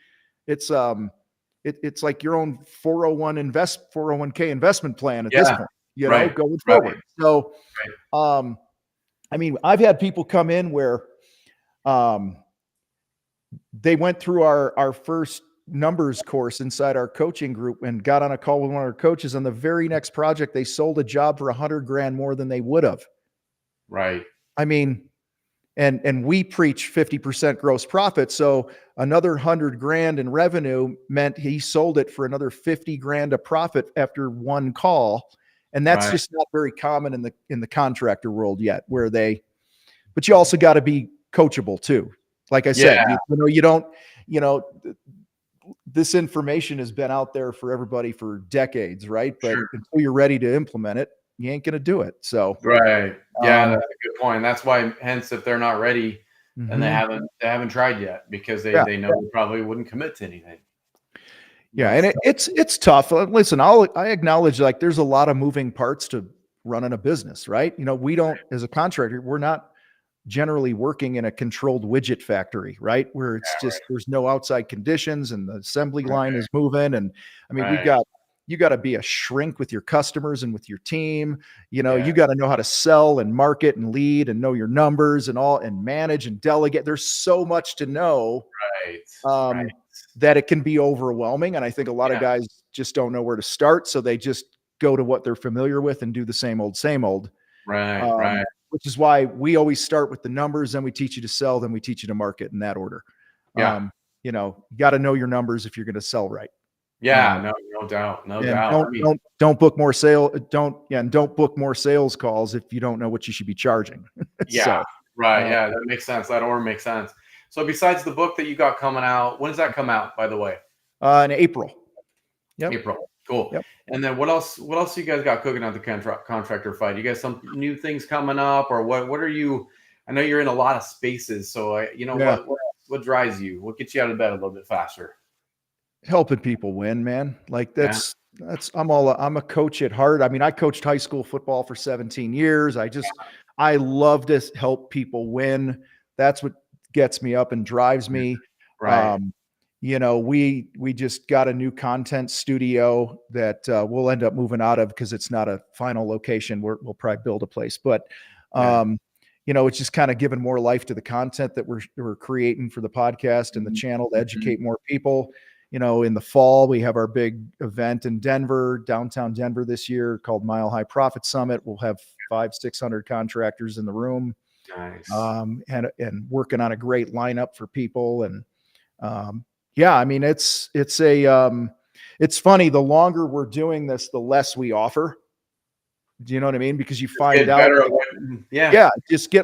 it's like your own 401k investment plan at this point. Right. going Right. forward. So, um, I mean, I've had people come in where um, they went through our first numbers course inside our coaching group and got on a call with one of our coaches. On the very next project, they sold a job for 100 grand more than they would have. Right. I mean, and we preach 50% gross profit. So another 100 grand in revenue meant he sold it for another 50 grand of profit after one call. And that's Right. just not very common in the contractor world yet, where but you also got to be coachable too. Like I said, Yeah. you don't, you know, this information has been out there for everybody for decades, right? But Sure. until you're ready to implement it, you ain't going to do it. So, Right. Yeah, um, that's a good point. That's why, hence, if they're not ready, then they mhm. haven't tried yet because Yeah. they know they probably wouldn't commit to anything. Yeah, That's and it's tough. Listen, I acknowledge like there's a lot of moving parts to running a business, right? We don't, as a contractor, we're not generally working in a controlled widget factory, right? Where it's yeah, just there's no outside conditions and the assembly right, line is moving. And I mean, right, you got to be a shrink with your customers and with your team. yeah, You got to know how to sell and market and lead and know your numbers and all and manage and delegate. There's so much to know. right, right. Um, that it can be overwhelming. And I think a lot of Yeah, guys just don't know where to start. So they just go to what they're familiar with and do the same old, same old. right, right. Which is why we always start with the numbers, then we teach you to sell, then we teach you to market in that order. Yeah, You got to know your numbers if you're going to sell right. yeah. Um, No doubt, no and doubt. I mean, don't book more and don't book more sales calls if you don't know what you should be charging. yeah, So, right. uh, Yeah, that makes sense. That order makes sense. So, besides the book that you got coming out, when does that come out? By the way, in April. Yep. April. Cool. Yep. And then what else? What else you guys got cooking on the contractor fight? You guys some new things coming up, or what? What are you? I know you're in a lot of spaces, so Yeah. what drives you? What gets you out of bed a little bit faster? Helping people win, man. Like Yeah. I'm a coach at heart. I mean, I coached high school football for 17 years. I love to help people win. That's what gets me up and drives me. Right. We just got a new content studio that we'll end up moving out of because it's not a final location. We'll probably build a place, but Yeah. it's just kind of giving more life to the content that we're creating for the podcast and the channel to educate more people. In the fall, we have our big event in Denver, downtown Denver this year called Mile High Profit Summit. We'll have 500-600 contractors in the room, Nice. and working on a great lineup for people. And yeah, I mean, it's funny. The longer we're doing this, the less we offer. Do you know what I mean? Because you find Get out, better like, at yeah.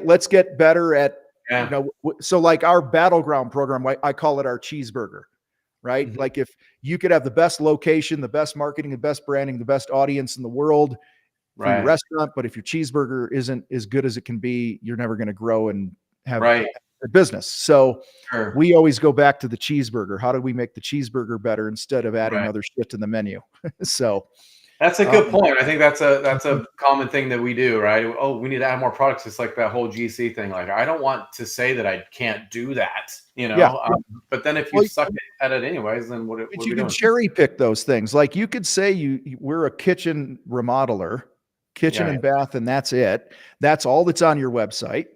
let's get better at, Yeah. so like our battleground program, I call it our cheeseburger, right? Mhm. Like if you could have the best location, the best marketing, the best branding, the best audience in the world for your Right. restaurant, but if your cheeseburger isn't as good as it can be, you're never going to grow and have Right. a business. So Sure. we always go back to the cheeseburger. How do we make the cheeseburger better instead of adding Right. other shit to the menu? So That's a good um, point. I think that's a common thing that we do, right? Oh, we need to add more products. It's like that whole GC thing. Like, I don't want to say that I can't do that, yeah. but then if you Well, suck at it anyways, then what but are you we can doing? cherry pick those things. Like you could say we're a kitchen remodeler, kitchen Yeah. and bath, and that's it. That's all that's on your website.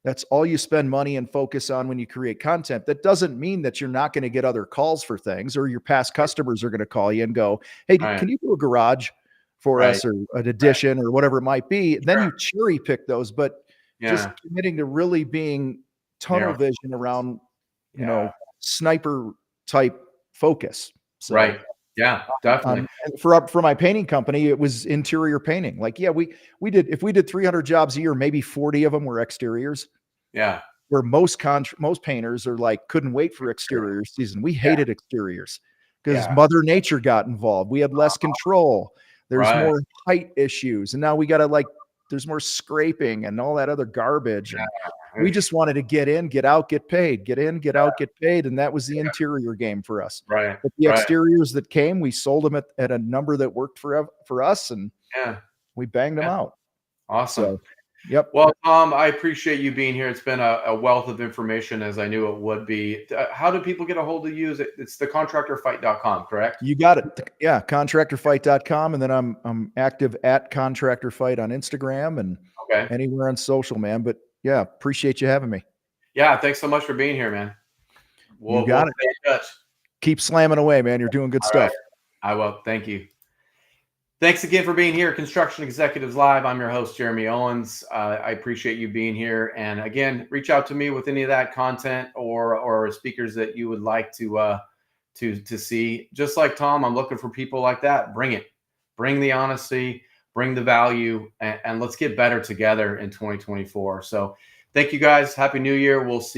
That's all you spend money and focus on when you create content. That doesn't mean that you're not going to get other calls for things, or your past customers are going to call you and go, "Hey, Right. can you do a garage for Right. us, or an addition, or whatever it might be?" Then Sure. you cherry pick those, but just Yeah. committing to really being tunnel Narrow. vision around, Yeah. sniper type focus. So, Right. Yeah. Definitely. and for my painting company, it was interior painting. Like, yeah, if we did 300 jobs a year, maybe 40 of them were exteriors. Yeah. Where most painters are like couldn't wait for Sure. exterior season. We Yeah. hated exteriors because Yeah. Mother Nature got involved. We had less control. There's Right. more height issues, and now we got to there's more scraping and all that other garbage. And we Yeah. just wanted to get in, get out, get paid, get in, get out, get paid. And that was the interior game for us. Right. But the Right. exteriors that came, we sold them at a number that worked for us, and Yeah. we banged them Yeah. out. Awesome. So, Yep. Well, Tom, I appreciate you being here. It's been a wealth of information, as I knew it would be. How do people get a hold of you? It's thecontractorfight.com, correct? You got it. Yeah, contractorfight.com. And then I'm active at contractorfight on Instagram and Okay. anywhere on social, man. But yeah, appreciate you having me. Yeah, thanks so much for being here, man. You We'll got it. stay in touch. Keep slamming away, man. You're doing good All stuff. right. I will. Thank you. Thanks again for being here, Construction Executives Live. I'm your host, Jeremy Owens. I appreciate you being here. And again, reach out to me with any of that content or speakers that you would like to see. Just like Tom, I'm looking for people like that. Bring it. Bring the honesty, bring the value, and let's get better together in 2024. So thank you guys. Happy New Year. We'll see